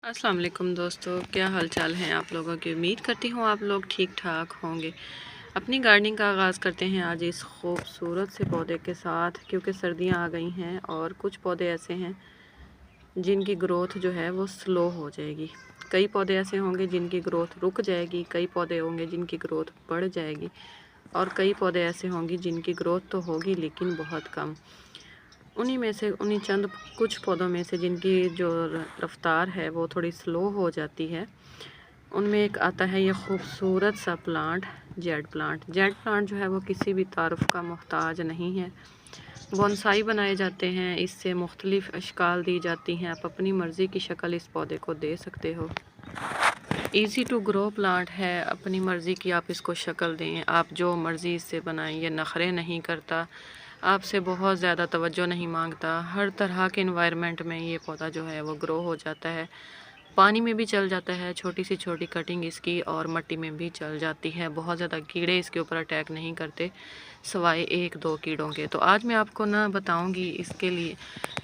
अस्सलाम वालेकुम दोस्तों, क्या हाल चाल हैं आप लोगों की। उम्मीद करती हूँ आप लोग ठीक ठाक होंगे। अपनी गार्डनिंग का आगाज़ करते हैं आज इस खूबसूरत से पौधे के साथ, क्योंकि सर्दियाँ आ गई हैं और कुछ पौधे ऐसे हैं जिनकी ग्रोथ जो है वो स्लो हो जाएगी। कई पौधे ऐसे होंगे जिनकी ग्रोथ रुक जाएगी, कई पौधे होंगे जिनकी ग्रोथ बढ़ जाएगी और कई पौधे ऐसे होंगे जिनकी ग्रोथ तो होगी लेकिन बहुत कम। उन्हीं में से उन्हीं चंद कुछ पौधों में से जिनकी जो रफ्तार है वो थोड़ी स्लो हो जाती है, उनमें एक आता है ये खूबसूरत सा plant, jade plant. Jade plant जो है वो किसी भी तारुफ का मोहताज नहीं है। बोनसाई बनाए जाते हैं, इससे मुख्तलिफ़ अशकाल दी जाती हैं। आप अपनी मर्ज़ी की शक्ल इस पौधे को दे सकते हो। ईज़ी टू ग्रो प्लांट है, अपनी मर्ज़ी की आप इसको शक्ल दें, आप जो मर्ज़ी इससे बनाएं। ये नखरे नहीं करता, आपसे बहुत ज़्यादा तवज्जो नहीं मांगता। हर तरह के इन्वायरमेंट में ये पौधा जो है वो ग्रो हो जाता है। पानी में भी चल जाता है, छोटी सी छोटी कटिंग इसकी, और मिट्टी में भी चल जाती है। बहुत ज़्यादा कीड़े इसके ऊपर अटैक नहीं करते, सिवाय एक दो कीड़ों के। तो आज मैं आपको ना बताऊंगी इसके लिए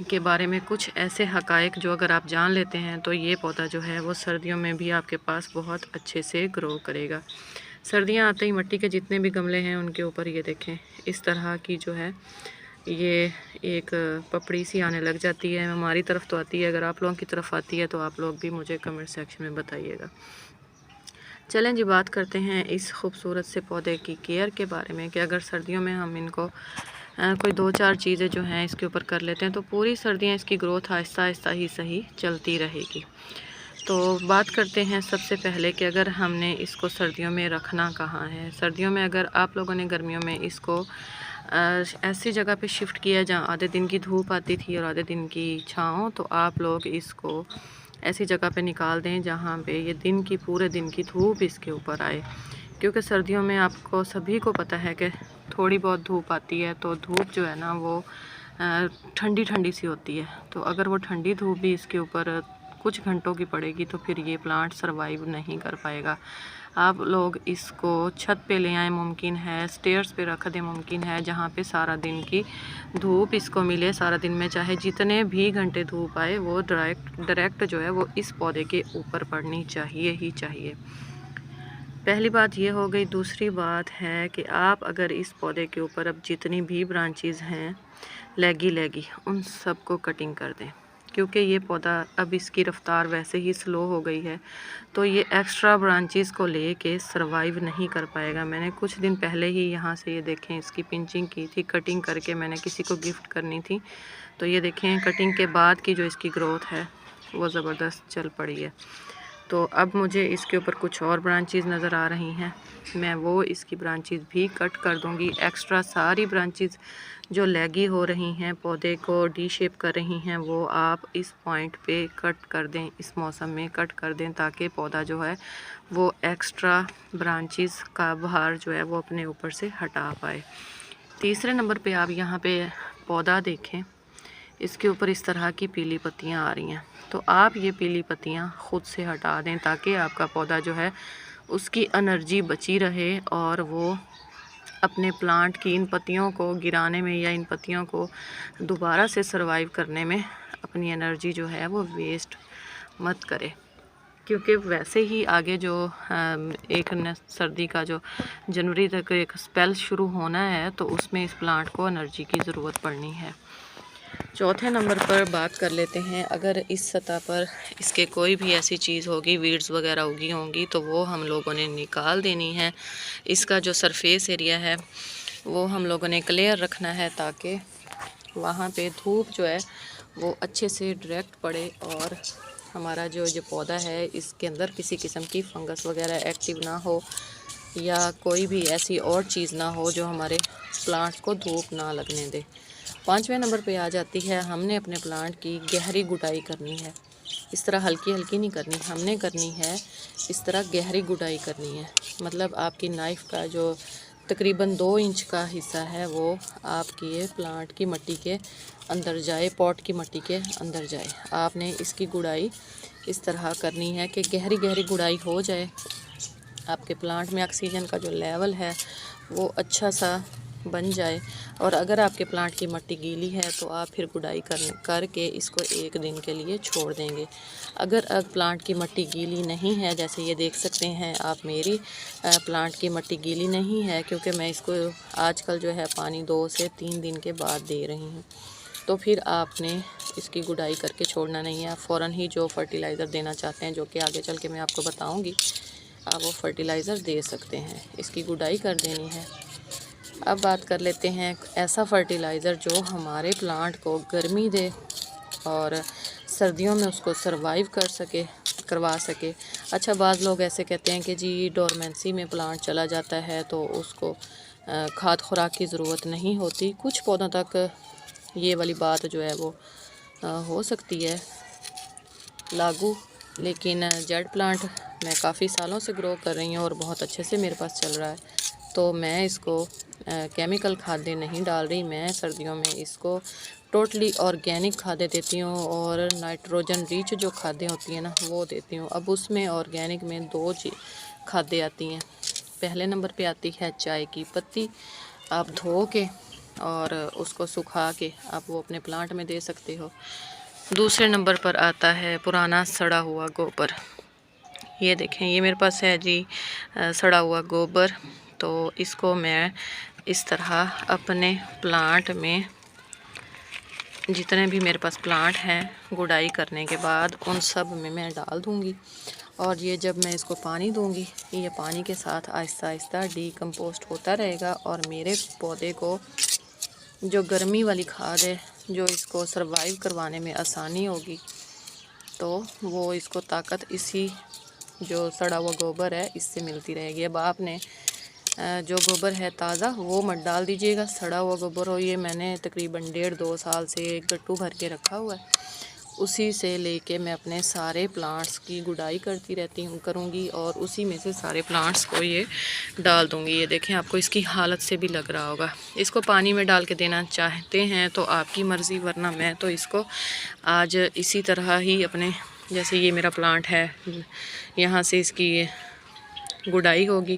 के बारे में कुछ ऐसे हकायक जो अगर आप जान लेते हैं तो ये पौधा जो है वो सर्दियों में भी आपके पास बहुत अच्छे से ग्रो करेगा। सर्दियाँ आते ही मिट्टी के जितने भी गमले हैं उनके ऊपर ये देखें इस तरह की जो है ये एक पपड़ी सी आने लग जाती है। हमारी तरफ तो आती है, अगर आप लोगों की तरफ आती है तो आप लोग भी मुझे कमेंट सेक्शन में बताइएगा। चलें जी, बात करते हैं इस खूबसूरत से पौधे की केयर के बारे में कि अगर सर्दियों में हम इनको कोई दो चार चीज़ें जो हैं इसके ऊपर कर लेते हैं तो पूरी सर्दियाँ इसकी ग्रोथ आहिस्ता आहिस्ता ही सही चलती रहेगी। तो बात करते हैं सबसे पहले कि अगर हमने इसको सर्दियों में रखना कहाँ है। सर्दियों में अगर आप लोगों ने गर्मियों में इसको ऐसी जगह पे शिफ्ट किया जहाँ आधे दिन की धूप आती थी और आधे दिन की छाँव, तो आप लोग इसको ऐसी जगह पे निकाल दें जहाँ पे ये दिन की पूरे दिन की धूप इसके ऊपर आए। क्योंकि सर्दियों में आपको सभी को पता है कि थोड़ी बहुत धूप आती है तो धूप जो है ना वो ठंडी ठंडी सी होती है। तो अगर वो ठंडी धूप भी इसके ऊपर कुछ घंटों की पड़ेगी तो फिर ये प्लांट सरवाइव नहीं कर पाएगा। आप लोग इसको छत पे ले आएँ, मुमकिन है स्टेयर्स पे रख दें, मुमकिन है जहाँ पे सारा दिन की धूप इसको मिले। सारा दिन में चाहे जितने भी घंटे धूप आए वो डायरेक्ट जो है वो इस पौधे के ऊपर पड़नी चाहिए ही चाहिए। पहली बात ये हो गई। दूसरी बात है कि आप अगर इस पौधे के ऊपर अब जितनी भी ब्रांचेज़ हैं लेगी उन सबको कटिंग कर दें, क्योंकि ये पौधा अब इसकी रफ़्तार वैसे ही स्लो हो गई है तो ये एक्स्ट्रा ब्रांचेस को लेके सरवाइव नहीं कर पाएगा। मैंने कुछ दिन पहले ही यहाँ से ये देखें इसकी पिंचिंग की थी, कटिंग करके मैंने किसी को गिफ्ट करनी थी। तो ये देखें कटिंग के बाद की जो इसकी ग्रोथ है वो ज़बरदस्त चल पड़ी है। तो अब मुझे इसके ऊपर कुछ और ब्रांचेस नज़र आ रही हैं, मैं वो इसकी ब्रांचेस भी कट कर दूंगी। एक्स्ट्रा सारी ब्रांचेस जो लैगी हो रही हैं, पौधे को डी शेप कर रही हैं, वो आप इस पॉइंट पे कट कर दें, इस मौसम में कट कर दें, ताकि पौधा जो है वो एक्स्ट्रा ब्रांचेस का भार जो है वो अपने ऊपर से हटा पाए। तीसरे नंबर पे आप यहाँ पे पौधा देखें, इसके ऊपर इस तरह की पीली पत्तियाँ आ रही हैं। तो आप ये पीली पत्तियाँ ख़ुद से हटा दें ताकि आपका पौधा जो है उसकी एनर्जी बची रहे और वो अपने प्लांट की इन पत्तियों को गिराने में या इन पत्तियों को दोबारा से सरवाइव करने में अपनी एनर्जी जो है वो वेस्ट मत करे। क्योंकि वैसे ही आगे जो एक सर्दी का जो जनवरी तक एक स्पेल शुरू होना है तो उसमें इस प्लांट को एनर्जी की ज़रूरत पड़नी है। चौथे नंबर पर बात कर लेते हैं, अगर इस सतह पर इसके कोई भी ऐसी चीज़ होगी, वीड्स वगैरह उगी होंगी, तो वो हम लोगों ने निकाल देनी है। इसका जो सरफेस एरिया है वो हम लोगों ने क्लियर रखना है ताकि वहाँ पे धूप जो है वो अच्छे से डायरेक्ट पड़े और हमारा जो पौधा है इसके अंदर किसी किस्म की फंगस वगैरह एक्टिव ना हो या कोई भी ऐसी और चीज़ ना हो जो हमारे प्लांट को धूप ना लगने दे। पाँचवें नंबर पे आ जाती है, हमने अपने प्लांट की गहरी गुडाई करनी है। इस तरह हल्की हल्की नहीं करनी, हमने करनी है इस तरह गहरी गुडाई करनी है। मतलब आपकी नाइफ़ का जो तकरीबन 2 इंच का हिस्सा है वो आपकी ये प्लांट की मिट्टी के अंदर जाए, पॉट की मिट्टी के अंदर जाए। आपने इसकी गुडाई इस तरह करनी है कि गहरी गहरी गुडाई हो जाए, आपके प्लांट में ऑक्सीजन का जो लेवल है वो अच्छा सा बन जाए। और अगर आपके प्लांट की मिट्टी गीली है तो आप फिर गुडाई करके इसको 1 दिन के लिए छोड़ देंगे। अगर प्लांट की मिट्टी गीली नहीं है, जैसे ये देख सकते हैं आप, मेरी प्लांट की मिट्टी गीली नहीं है क्योंकि मैं इसको आजकल जो है पानी 2 से 3 दिन के बाद दे रही हूँ, तो फिर आपने इसकी गुडाई करके छोड़ना नहीं है। आप फ़ौरन ही जो फर्टिलाइज़र देना चाहते हैं, जो कि आगे चल के मैं आपको बताऊँगी, आप वो फर्टिलाइज़र दे सकते हैं। इसकी गुडाई कर देनी है। अब बात कर लेते हैं ऐसा फर्टिलाइज़र जो हमारे प्लांट को गर्मी दे और सर्दियों में उसको सरवाइव करवा सके। अच्छा, बाज़ लोग ऐसे कहते हैं कि जी डोरमेंसी में प्लांट चला जाता है तो उसको खाद खुराक की ज़रूरत नहीं होती। कुछ पौधों तक ये वाली बात जो है वो हो सकती है लागू, लेकिन जेड प्लांट मैं काफ़ी सालों से ग्रो कर रही हूँ और बहुत अच्छे से मेरे पास चल रहा है, तो मैं इसको केमिकल खादें नहीं डाल रही। मैं सर्दियों में इसको टोटली ऑर्गेनिक खादें देती हूँ और नाइट्रोजन रिच जो खादें होती हैं ना, वो देती हूँ। अब उसमें ऑर्गेनिक में 2 खादें आती हैं। पहले नंबर पे आती है चाय की पत्ती। आप धो के और उसको सुखा के आप वो अपने प्लांट में दे सकते हो। दूसरे नंबर पर आता है पुराना सड़ा हुआ गोबर। ये देखें, ये मेरे पास है जी सड़ा हुआ गोबर। तो इसको मैं इस तरह अपने प्लांट में, जितने भी मेरे पास प्लांट हैं, गुडाई करने के बाद उन सब में मैं डाल दूँगी। और ये जब मैं इसको पानी दूँगी, ये पानी के साथ आहिस्ता आहिस्ता डीकम्पोस्ट होता रहेगा और मेरे पौधे को जो गर्मी वाली खाद है, जो इसको सरवाइव करवाने में आसानी होगी, तो वो इसको ताकत इसी जो सड़ा हुआ गोबर है इससे मिलती रहेगी। अब आपने जो गोबर है ताज़ा वो मत डाल दीजिएगा, सड़ा हुआ गोबर हो। ये मैंने तकरीबन 1.5-2 साल से एक गट्टू भर के रखा हुआ है, उसी से लेके मैं अपने सारे प्लांट्स की गुडाई करती करूँगी और उसी में से सारे प्लांट्स को ये डाल दूँगी। ये देखें, आपको इसकी हालत से भी लग रहा होगा। इसको पानी में डाल के देना चाहते हैं तो आपकी मर्ज़ी, वरना मैं तो इसको आज इसी तरह ही अपने, जैसे ये मेरा प्लांट है, यहाँ से इसकी गुडाई होगी।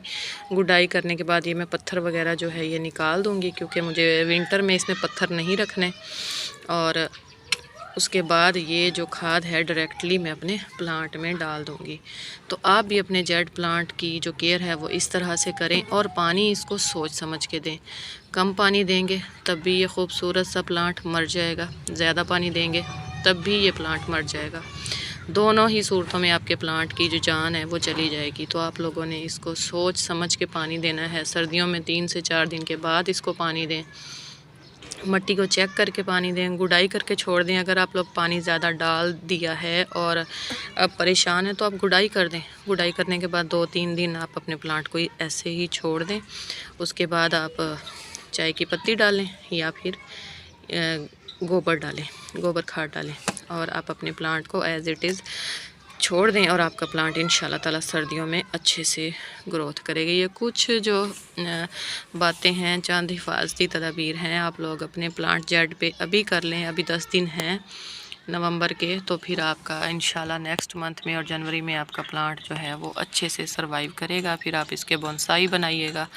गुडाई करने के बाद ये मैं पत्थर वगैरह जो है ये निकाल दूँगी, क्योंकि मुझे विंटर में इसमें पत्थर नहीं रखने। और उसके बाद ये जो खाद है डायरेक्टली मैं अपने प्लांट में डाल दूँगी। तो आप भी अपने जेड प्लांट की जो केयर है वो इस तरह से करें और पानी इसको सोच समझ के दें। कम पानी देंगे तब भी ये खूबसूरत सा प्लांट मर जाएगा, ज़्यादा पानी देंगे तब भी ये प्लांट मर जाएगा। दोनों ही सूरतों में आपके प्लांट की जो जान है वो चली जाएगी। तो आप लोगों ने इसको सोच समझ के पानी देना है। सर्दियों में 3 से 4 दिन के बाद इसको पानी दें, मिट्टी को चेक करके पानी दें, गुडाई करके छोड़ दें। अगर आप लोग पानी ज़्यादा डाल दिया है और अब परेशान हैं तो आप गुडाई कर दें। गुडाई करने के बाद 2-3 दिन आप अपने प्लांट को ऐसे ही छोड़ दें। उसके बाद आप चाय की पत्ती डालें या फिर गोबर डालें, गोबर खाद डालें और आप अपने प्लांट को एज़ इट इज़ छोड़ दें और आपका प्लांट इंशाल्लाह ताला सर्दियों में अच्छे से ग्रोथ करेगा। ये कुछ जो बातें हैं, चंद हिफाजती तदाबीर हैं, आप लोग अपने प्लांट जेड पे अभी कर लें। अभी 10 दिन हैं नवंबर के, तो फिर आपका इंशाल्लाह नेक्स्ट मंथ में और जनवरी में आपका प्लांट जो है वो अच्छे से सरवाइव करेगा। फिर आप इसके बोनसाई बनाइएगा,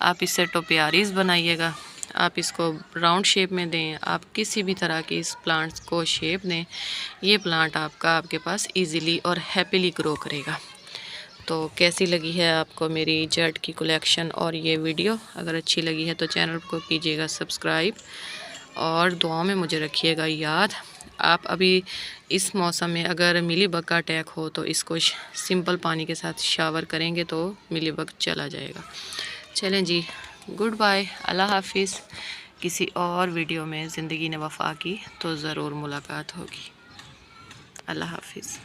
आप इससे टोपियारीज़ बनाइएगा, आप इसको राउंड शेप में दें, आप किसी भी तरह की इस प्लांट्स को शेप दें, ये प्लांट आपके पास इजीली और हैप्पीली ग्रो करेगा। तो कैसी लगी है आपको मेरी जेड की कलेक्शन और ये वीडियो? अगर अच्छी लगी है तो चैनल को कीजिएगा सब्सक्राइब और दुआओं में मुझे रखिएगा याद। आप अभी इस मौसम में अगर मिलीबग का अटैक हो तो इसको सिंपल पानी के साथ शावर करेंगे तो मिलीबग चला जाएगा। चलें जी, गुड बाय, अल्लाह हाफिज़। किसी और वीडियो में ज़िंदगी ने वफ़ा की तो ज़रूर मुलाकात होगी। अल्लाह हाफिज़।